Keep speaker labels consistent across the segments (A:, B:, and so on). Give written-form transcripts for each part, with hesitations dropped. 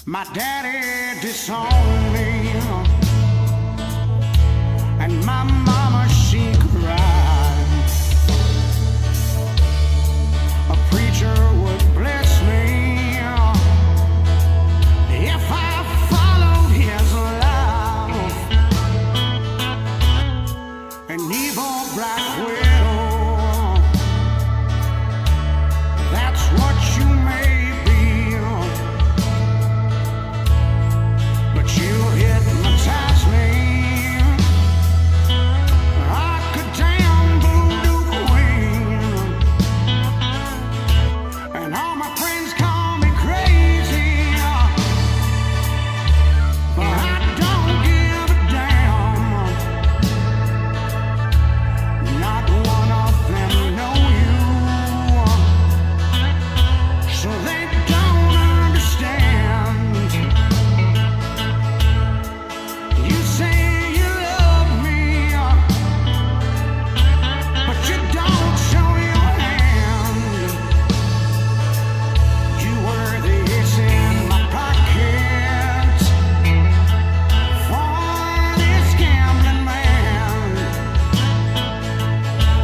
A: My daddy disowned me, and my mama, she cried. A preacher would bless me if I followed his life. An evil black widow, that's what you may be, but you hypnotize me like a damn voodoo queen. And all my friends call me crazy, but I don't give a damn. Not one of them know you, so they don't understand. You say you love me, but you don't show your hand. You were the ace in my pocket for this gambling man.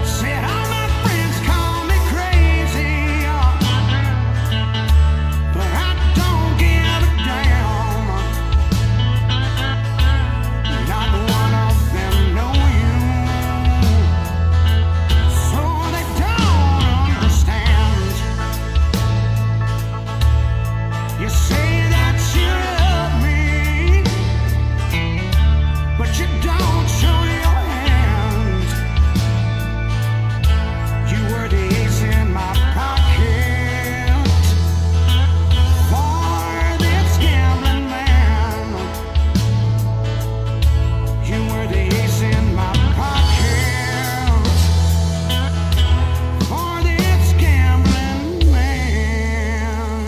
A: Said all my friends call me crazy, but I don't give a damn. Not one of them know you, so they don't understand. You say that you love me, but you don't show your hand. You were the ace in my pocket for this gambling man. You were the ace in my pocket for this gambling man.